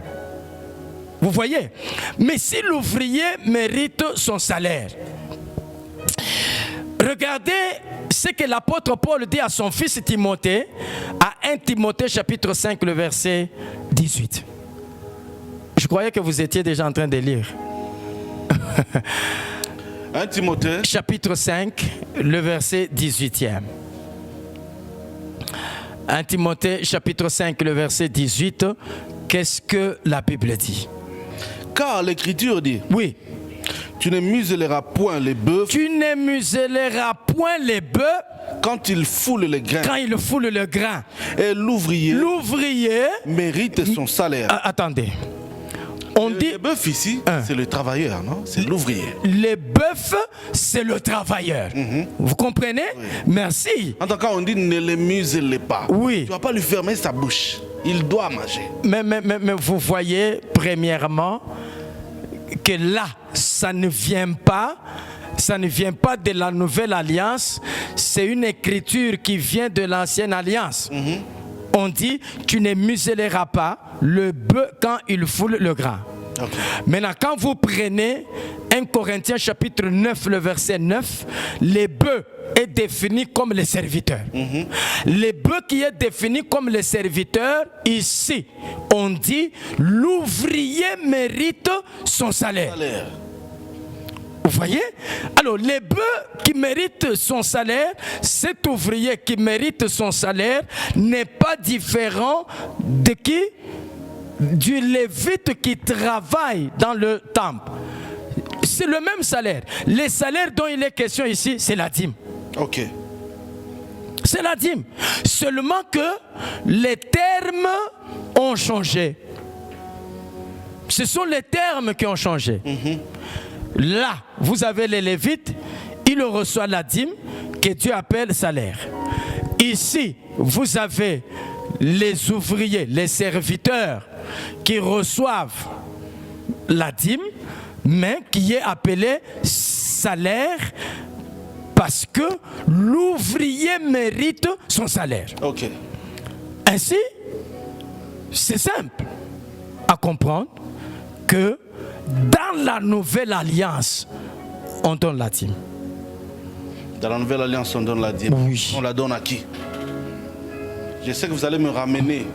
Vous voyez? Mais si l'ouvrier mérite son salaire, regardez ce que l'apôtre Paul dit à son fils Timothée, à 1 Timothée chapitre 5, le verset 18. Je croyais que vous étiez déjà en train de lire. 1 Timothée chapitre 5, le verset 18e. 1 Timothée chapitre 5, le verset 18. Qu'est-ce que la Bible dit? Car l'Écriture dit, oui, tu ne muselleras point les bœufs. Tu ne muselleras point les bœufs quand ils foulent le grain. Quand ils foulent le grain. Et l'ouvrier mérite son salaire. Attendez. On dit, le bœuf ici, c'est le travailleur, non? C'est l'ouvrier. Le bœuf, c'est le travailleur. Vous comprenez? Oui. Merci. En tout cas, on dit ne le muselez pas. Oui. Tu ne vas pas lui fermer sa bouche. Il doit manger. Mais vous voyez, premièrement, que là, ça ne vient pas de la nouvelle alliance. C'est une écriture qui vient de l'ancienne alliance. On dit, tu ne muselleras pas le bœuf quand il foule le grain. Okay. Maintenant, quand vous prenez 1 Corinthiens chapitre 9, le verset 9, les bœufs est défini comme les serviteurs. Les bœufs qui est défini comme les serviteurs, ici, on dit, l'ouvrier mérite son salaire. Vous voyez? Alors, les bœufs qui méritent son salaire, cet ouvrier qui mérite son salaire n'est pas différent de qui? Du lévite qui travaille dans le temple. C'est le même salaire. Les salaires dont il est question ici, c'est la dîme. Ok. C'est la dîme. Seulement que les termes ont changé. Ce sont les termes qui ont changé. Là, vous avez les Lévites, ils reçoivent la dîme que Dieu appelle salaire. Ici, vous avez les ouvriers, les serviteurs qui reçoivent la dîme, mais qui est appelé salaire parce que l'ouvrier mérite son salaire. Ok. Ainsi, c'est simple à comprendre que dans la nouvelle alliance, on donne la dîme. Dans la nouvelle alliance, on donne la dîme. Oui. On la donne à qui? Je sais que vous allez me ramener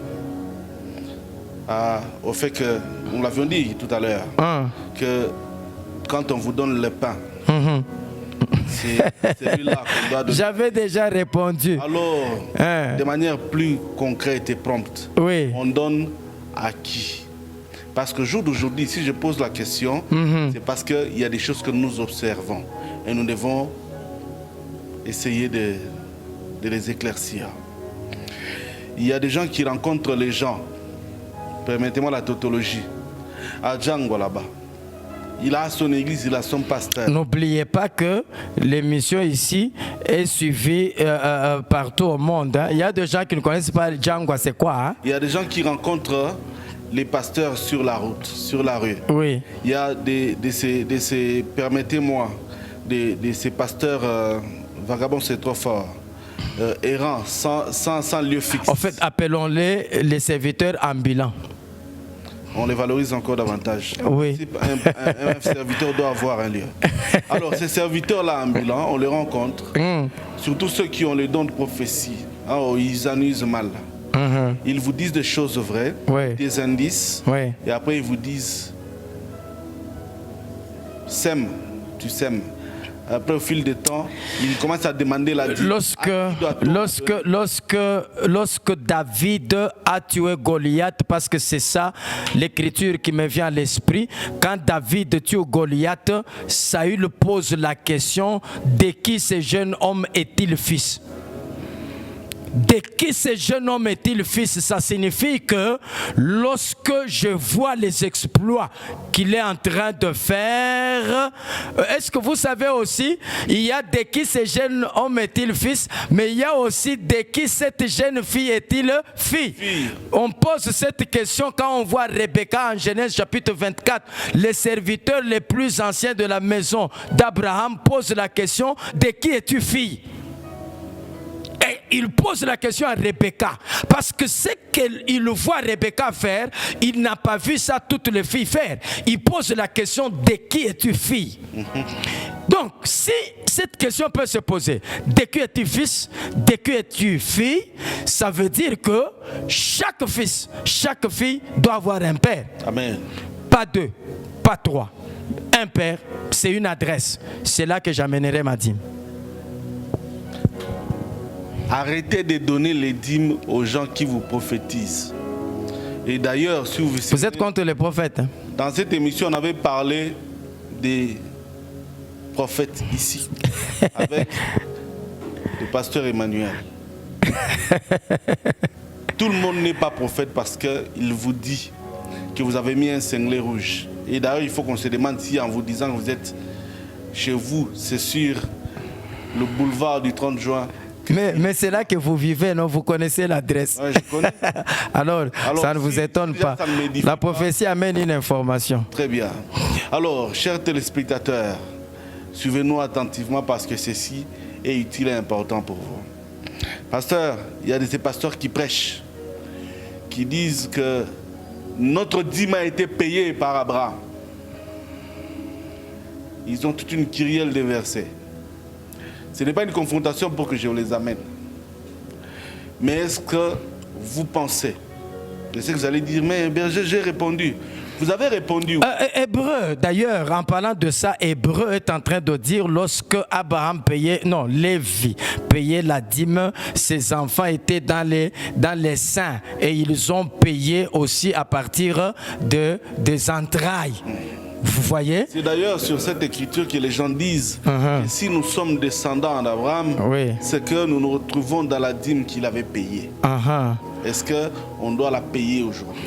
au fait que, nous l'avions dit tout à l'heure, que quand on vous donne le pain, c'est celui-là qu'on doit donner. J'avais déjà répondu. Alors, de manière plus concrète et prompte, on donne à qui? Parce que jour d'aujourd'hui, si je pose la question, c'est parce qu'il y a des choses que nous observons. Et nous devons essayer de les éclaircir. Il y a des gens qui rencontrent les gens. Permettez-moi la tautologie. À Django là-bas. Il a son église, il a son pasteur. N'oubliez pas que l'émission ici est suivie partout au monde. Hein. Il y a des gens qui ne connaissent pas Django, c'est quoi hein? Il y a des gens qui rencontrent les pasteurs sur la route, sur la rue. Oui. Il y a permettez-moi, de ces pasteurs vagabonds, c'est trop fort, errants, sans lieu fixe. En fait, appelons-les serviteurs ambulants. On les valorise encore davantage. Oui. Un serviteur doit avoir un lieu. Alors, ces serviteurs-là ambulants, on les rencontre, surtout ceux qui ont le don de prophétie. Hein, ils en usent mal. Ils vous disent des choses vraies, des indices, et après ils vous disent sème, tu sèmes. Après, au fil du temps, ils commencent à demander la dîme. Lorsque David a tué Goliath, parce que c'est ça l'écriture qui me vient à l'esprit, quand David tue Goliath, Saül pose la question: de qui ce jeune homme est-il fils? De qui ce jeune homme est-il fils? Ça signifie que lorsque je vois les exploits qu'il est en train de faire, est-ce que vous savez aussi, il y a de qui ce jeune homme est-il fils, mais il y a aussi de qui cette jeune fille est-il fille? On pose cette question quand on voit Rebecca en Genèse chapitre 24. Les serviteurs les plus anciens de la maison d'Abraham posent la question: de qui es-tu fille? Et il pose la question à Rebecca, parce que ce qu'il voit Rebecca faire, il n'a pas vu ça toutes les filles faire. Il pose la question: de qui es-tu fille? Donc, si cette question peut se poser, de qui es-tu fils, de qui es-tu fille, ça veut dire que chaque fils, chaque fille doit avoir un père. Amen. Pas deux, pas trois. Un père, c'est une adresse. C'est là que j'amènerai ma dîme. Arrêtez de donner les dîmes aux gens qui vous prophétisent. Et d'ailleurs, si vous êtes contre les prophètes. Hein? Dans cette émission, on avait parlé des prophètes ici, avec le pasteur Emmanuel. Tout le monde n'est pas prophète parce qu'il vous dit que vous avez mis un cinglet rouge. Et d'ailleurs, il faut qu'on se demande si en vous disant que vous êtes chez vous, c'est sur le boulevard du 30 juin. Mais c'est là que vous vivez, non? Vous connaissez l'adresse. Ouais, je connais. alors, ça ne vous étonne pas. La prophétie amène une information. Très bien. Alors, chers téléspectateurs, suivez-nous attentivement parce que ceci est utile et important pour vous. Pasteur, il y a des pasteurs qui prêchent, qui disent que notre dîme a été payée par Abraham. Ils ont toute une kyrielle de versets. Ce n'est pas une confrontation pour que je les amène. Mais est-ce que vous pensez? Je sais que vous allez dire, mais berger, j'ai répondu. Vous avez répondu. Hébreu, d'ailleurs, en parlant de ça, Hébreu est en train de dire lorsque Abraham payait, non, Lévi payait la dîme, ses enfants étaient dans les seins et ils ont payé aussi à partir des entrailles. Vous voyez? C'est d'ailleurs sur cette écriture que les gens disent que si nous sommes descendants d'Abraham, c'est que nous nous retrouvons dans la dîme qu'il avait payée. Est-ce qu'on doit la payer aujourd'hui?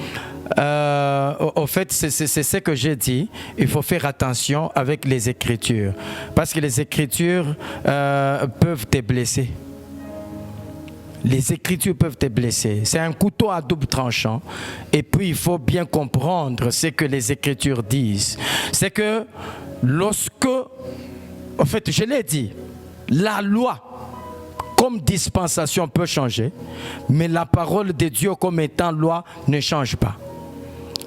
Au fait, c'est ce que j'ai dit. Il faut faire attention avec les écritures. Parce que les écritures peuvent te blesser. Les écritures peuvent te blesser. C'est un couteau à double tranchant. Et puis, il faut bien comprendre ce que les écritures disent. C'est que lorsque, en fait, je l'ai dit, la loi comme dispensation peut changer, mais la parole de Dieu comme étant loi ne change pas.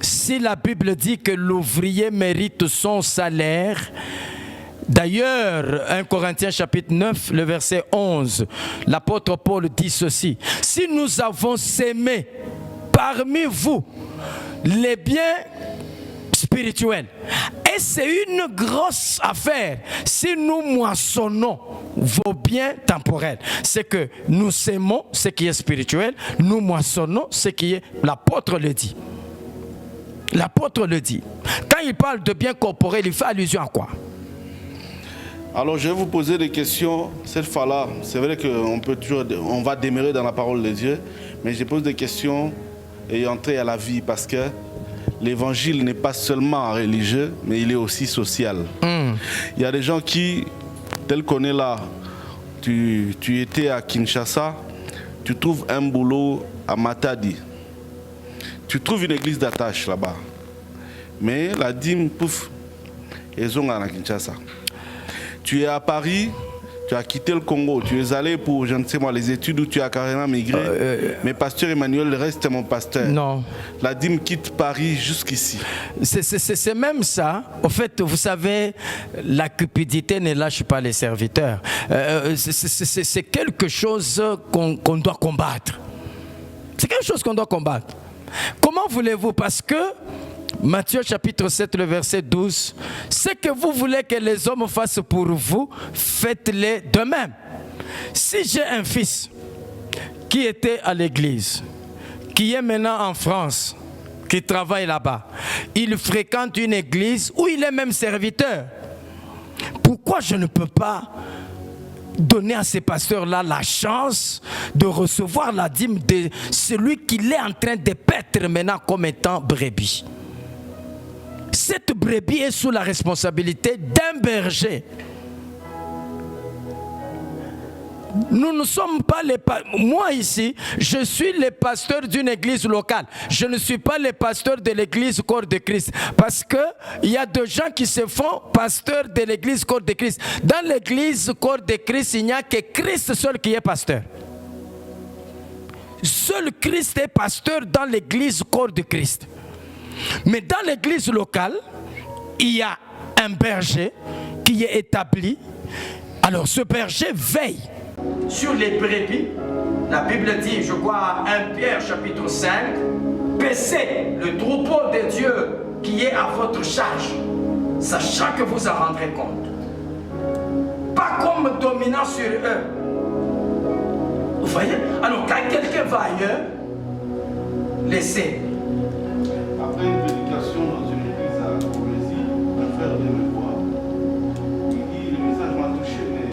Si la Bible dit que l'ouvrier mérite son salaire, d'ailleurs, 1 Corinthiens chapitre 9, le verset 11, l'apôtre Paul dit ceci: si nous avons sémé parmi vous les biens spirituels, et c'est une grosse affaire si nous moissonnons vos biens temporels, c'est que nous sémons ce qui est spirituel, nous moissonnons ce qui est, l'apôtre le dit. L'apôtre le dit. Quand il parle de bien corporel, il fait allusion à quoi? Alors je vais vous poser des questions. Cette fois-là, c'est vrai qu'on va demeurer dans la parole de Dieu, mais je pose des questions ayant trait à la vie, parce que l'évangile n'est pas seulement religieux, mais il est aussi social. Il y a des gens qui, tel qu'on est là, tu étais à Kinshasa, tu trouves un boulot à Matadi. Tu trouves une église d'attache là-bas. Mais la dîme, pouf, ils ont à Kinshasa. Tu es à Paris, tu as quitté le Congo, tu es allé pour, je ne sais moi, les études où tu as carrément migré. Mais pasteur Emmanuel reste mon pasteur. Non. La dîme quitte Paris jusqu'ici. C'est même ça. En fait, vous savez, la cupidité ne lâche pas les serviteurs. C'est quelque chose qu'on doit combattre. C'est quelque chose qu'on doit combattre. Comment voulez-vous? Parce que Matthieu chapitre 7, le verset 12, ce que vous voulez que les hommes fassent pour vous, faites-les de même. Si j'ai un fils qui était à l'église, qui est maintenant en France, qui travaille là-bas, il fréquente une église où il est même serviteur, pourquoi je ne peux pas donner à ces pasteurs-là la chance de recevoir la dîme de celui qu'il est en train de paître maintenant comme étant brebis? Cette brebis est sous la responsabilité d'un berger. Nous ne sommes pas les pasteurs. Moi ici, je suis le pasteur d'une église locale. Je ne suis pas le pasteur de l'église Corps de Christ. Parce qu'il y a des gens qui se font pasteurs de l'église Corps de Christ. Dans l'église Corps de Christ, il n'y a que Christ seul qui est pasteur. Seul Christ est pasteur dans l'église Corps de Christ. Mais dans l'église locale, il y a un berger qui est établi. Alors ce berger veille sur les brebis. La Bible dit, je crois, 1 Pierre chapitre 5, paissez le troupeau de Dieu qui est à votre charge, sachant que vous en rendrez compte. Pas comme dominant sur eux. Vous voyez? Alors quand quelqu'un va ailleurs, laissez. Après une prédication dans une église à Comésie, un frère vient me voir. Il dit, le message m'a touché, mais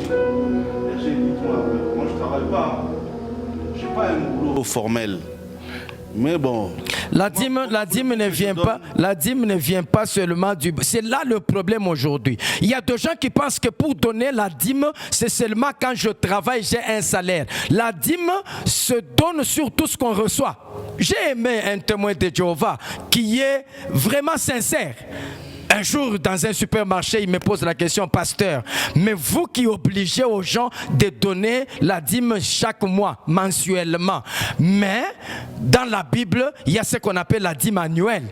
j'ai dit, moi je ne travaille pas. Je n'ai pas un boulot formel. Mais bon. La dîme ne vient pas seulement du... C'est là le problème aujourd'hui. Il y a des gens qui pensent que pour donner la dîme, c'est seulement quand je travaille, j'ai un salaire. La dîme se donne sur tout ce qu'on reçoit. J'ai aimé un témoin de Jéhovah qui est vraiment sincère. Un jour, dans un supermarché, il me pose la question, pasteur, mais vous qui obligez aux gens de donner la dîme chaque mois, mensuellement, mais dans la Bible, il y a ce qu'on appelle la dîme annuelle.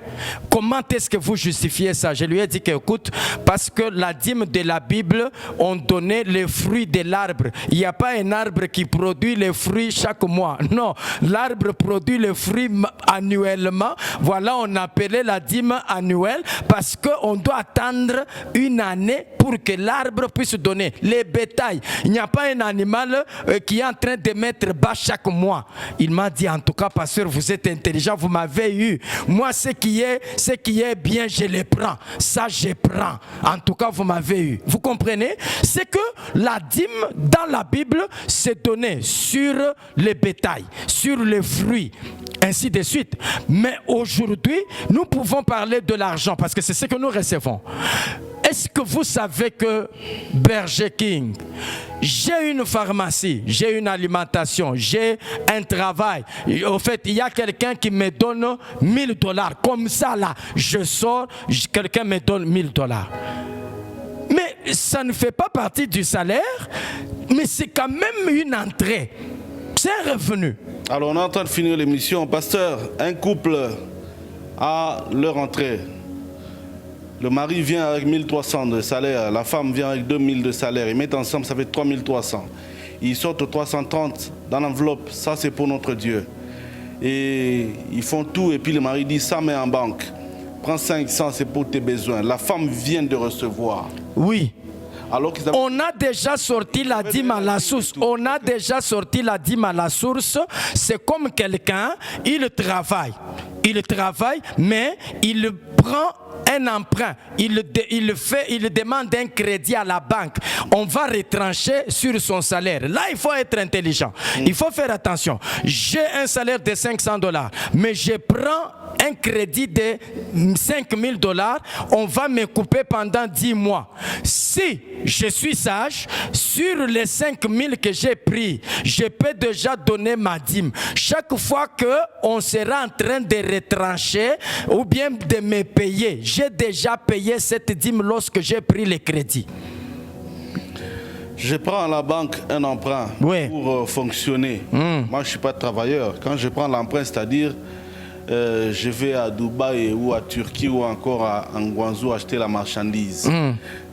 Comment est-ce que vous justifiez ça? Je lui ai dit qu'écoute, parce que la dîme de la Bible, on donnait les fruits de l'arbre. Il n'y a pas un arbre qui produit les fruits chaque mois. Non, l'arbre produit les fruits annuellement. Voilà, on appelait la dîme annuelle parce qu'on doit attendre une année pour que l'arbre puisse donner. Les bétails, il n'y a pas un animal qui est en train de mettre bas chaque mois. Il m'a dit, en tout cas, pasteur, vous êtes intelligent, vous m'avez eu. Moi, ce qui est bien, je le prends. Ça, je prends. En tout cas, vous m'avez eu. Vous comprenez? C'est que la dîme, dans la Bible, c'est donné sur les bétails, sur les fruits, ainsi de suite. Mais aujourd'hui, nous pouvons parler de l'argent parce que c'est ce que nous recevons. Est-ce que vous savez que Burger King, j'ai une pharmacie, j'ai une alimentation, j'ai un travail. En fait, il y a quelqu'un qui me donne $1000. Comme ça, là, je sors, quelqu'un me donne $1000. Mais ça ne fait pas partie du salaire, mais c'est quand même une entrée. C'est un revenu. Alors, on est en train de finir l'émission. Pasteur, un couple a leur entrée. Le mari vient avec 1300 de salaire, la femme vient avec 2000 de salaire. Ils mettent ensemble, ça fait 3300. Ils sortent 330 dans l'enveloppe, ça c'est pour notre Dieu. Et ils font tout et puis le mari dit, ça met en banque. Prends 500, c'est pour tes besoins. La femme vient de recevoir. Oui. On a déjà sorti la dîme à la source. On a déjà sorti la dîme à la source. C'est comme quelqu'un, il travaille. il travaille, mais il prend un emprunt, il demande un crédit à la banque. On va retrancher sur son salaire. Là, il faut être intelligent. Il faut faire attention. J'ai un salaire de $500, mais je prends un crédit de $5,000, on va me couper pendant 10 mois. Si je suis sage, sur les 5,000 que j'ai pris, je peux déjà donner ma dîme. Chaque fois qu'on sera en train de retrancher ou bien de me payer, j'ai déjà payé cette dîme lorsque j'ai pris le crédit. Je prends à la banque un emprunt pour fonctionner. Moi, je ne suis pas travailleur. Quand je prends l'emprunt, c'est-à-dire je vais à Dubaï ou à Turquie ou encore à Nguanzhou acheter la marchandise.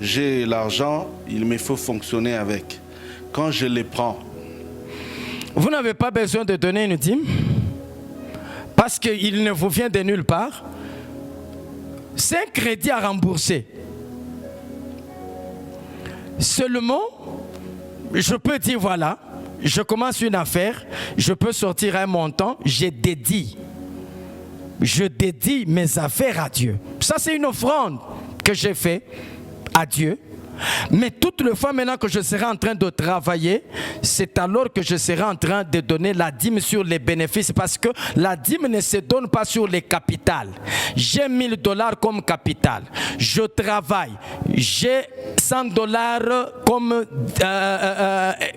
J'ai l'argent, il me faut fonctionner avec. Quand je les prends, vous n'avez pas besoin de donner une dîme parce qu'il ne vous vient de nulle part. C'est un crédit à rembourser. Seulement, je peux dire voilà, je commence une affaire, je peux sortir un montant, je dédie mes affaires à Dieu. Ça, c'est une offrande que j'ai faite à Dieu. Mais toutes les fois maintenant que je serai en train de travailler, c'est alors que je serai en train de donner la dîme sur les bénéfices, parce que la dîme ne se donne pas sur les capitales. J'ai $1,000 comme capital. Je travaille. J'ai $100 comme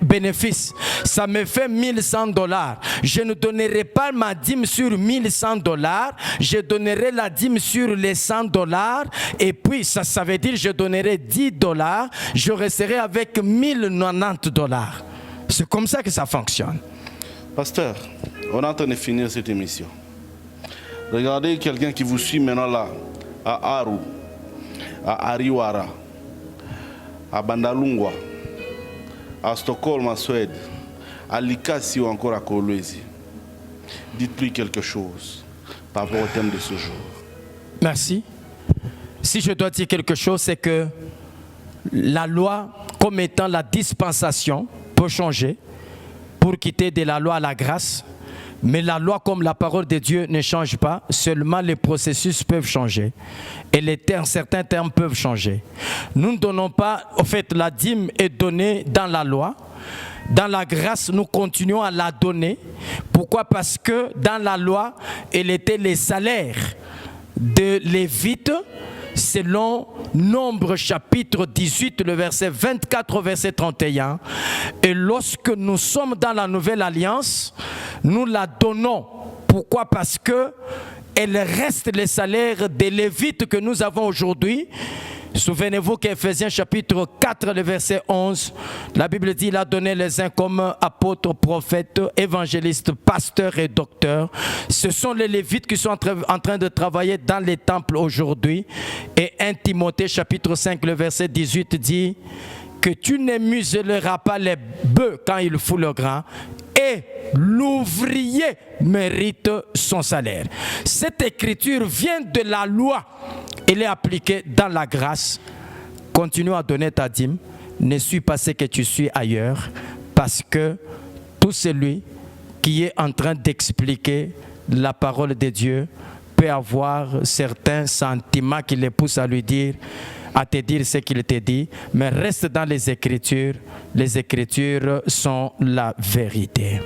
bénéfice. Ça me fait $1,100. Je ne donnerai pas ma dîme sur $1,100. Je donnerai la dîme sur les $100. Et puis, ça veut dire que je donnerai $10. Je resterai avec $1,090. C'est comme ça que ça fonctionne. Pasteur, on est en train de finir cette émission. Regardez quelqu'un qui vous suit maintenant là, à Aru, à Ariwara, à Bandalungwa, à Stockholm, en Suède, à Likasi ou encore à Kolwezi. Dites-lui quelque chose par rapport au thème de ce jour. Merci. Si je dois dire quelque chose, c'est que la loi, comme étant la dispensation, peut changer pour quitter de la loi à la grâce. Mais la loi, comme la parole de Dieu, ne change pas. Seulement les processus peuvent changer. Et les termes, certains termes peuvent changer. Nous ne donnons pas, en fait, la dîme est donnée dans la loi. Dans la grâce, nous continuons à la donner. Pourquoi? Parce que dans la loi, elle était les salaires de Lévites, selon Nombre chapitre 18, le verset 24 au verset 31. Et lorsque nous sommes dans la nouvelle alliance, nous la donnons. Pourquoi? Parce que elle reste les salaires des Lévites que nous avons aujourd'hui. Souvenez-vous qu'Éphésiens chapitre 4, le verset 11, la Bible dit, il a donné les uns comme apôtres, prophètes, évangélistes, pasteurs et docteurs. Ce sont les Lévites qui sont en train de travailler dans les temples aujourd'hui. Et 1 Timothée chapitre 5, le verset 18 dit que tu ne muselleras pas les bœufs quand ils fouent le grain, et l'ouvrier mérite son salaire. Cette écriture vient de la loi. Elle est appliquée dans la grâce. Continue à donner ta dîme. Ne suis pas ce que tu suis ailleurs. Parce que tout celui qui est en train d'expliquer la parole de Dieu peut avoir certains sentiments qui le poussent à lui dire, à te dire ce qu'il te dit, mais reste dans les Écritures. Les Écritures sont la vérité.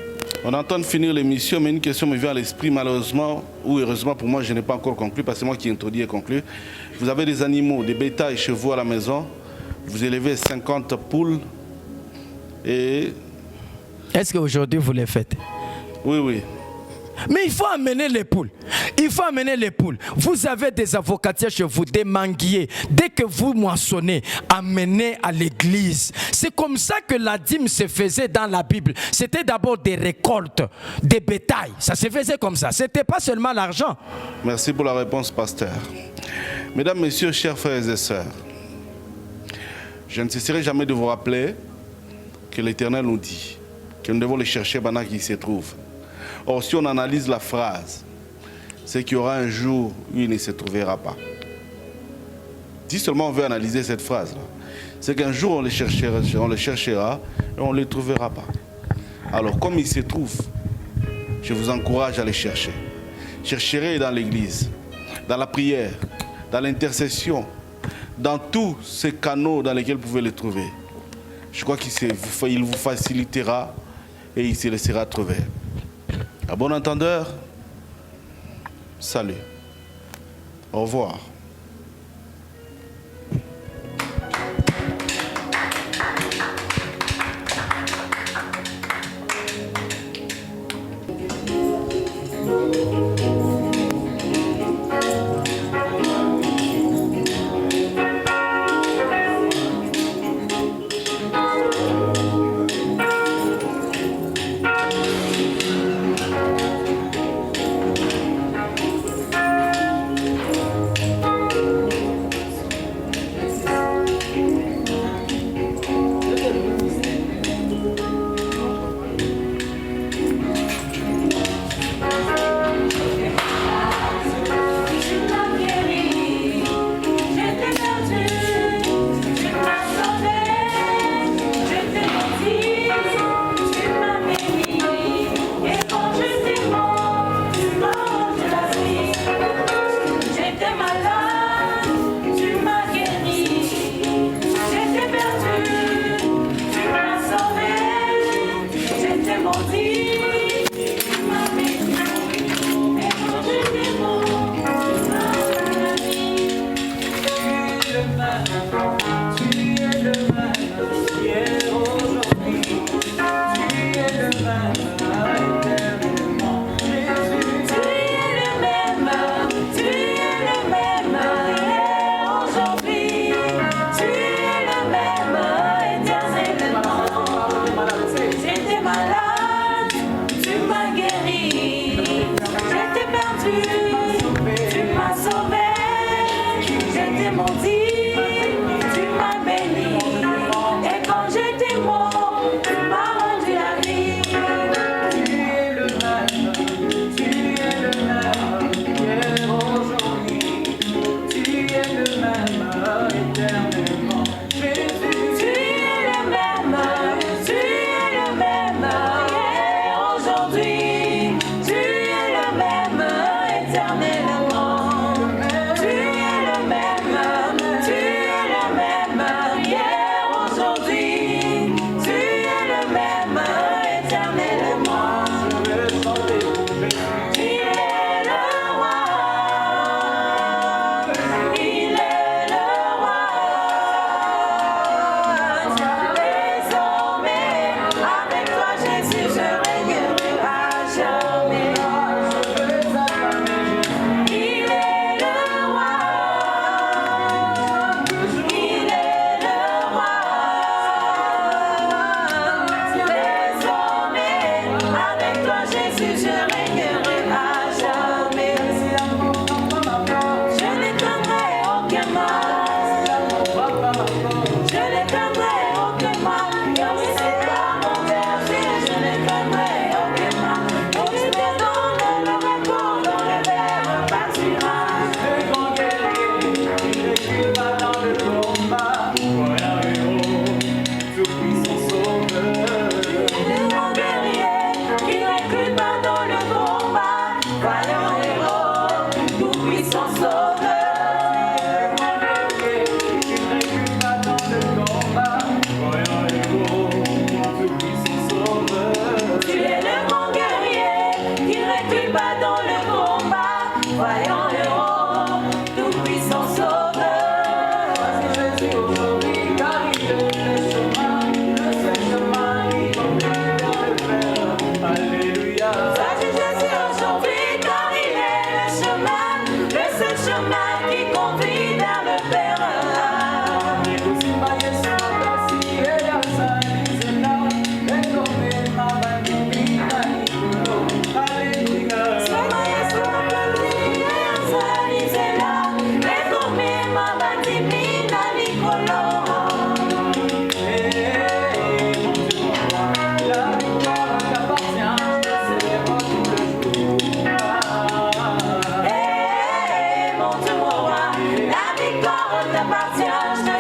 On entend finir l'émission, mais une question me vient à l'esprit, malheureusement, ou heureusement pour moi, je n'ai pas encore conclu, parce que c'est moi qui introduis et conclu. Vous avez des animaux, des bétails chez vous à la maison, vous élevez 50 poules, et... Est-ce qu'aujourd'hui vous les faites? Oui, oui. Mais il faut amener les poules. Il faut amener les poules. Vous avez des avocatiers chez vous, des manguiers. Dès que vous moissonnez, amenez à l'église. C'est comme ça que la dîme se faisait dans la Bible. C'était d'abord des récoltes, des bétails. Ça se faisait comme ça. Ce n'était pas seulement l'argent. Merci pour la réponse, pasteur. Mesdames, messieurs, chers frères et sœurs, je ne cesserai jamais de vous rappeler que l'Éternel nous dit que nous devons les chercher pendant qu'ils se trouvent. Or, si on analyse la phrase, c'est qu'il y aura un jour où il ne se trouvera pas. Si seulement on veut analyser cette phrase-là, c'est qu'un jour on les cherchera et on ne les trouvera pas. Alors, comme ils se trouvent, je vous encourage à les chercher. chercherez dans l'église, dans la prière, dans l'intercession, dans tous ces canaux dans lesquels vous pouvez les trouver. Je crois qu'il vous facilitera et il se laissera trouver. À bon entendeur, salut. Au revoir. T'appartient.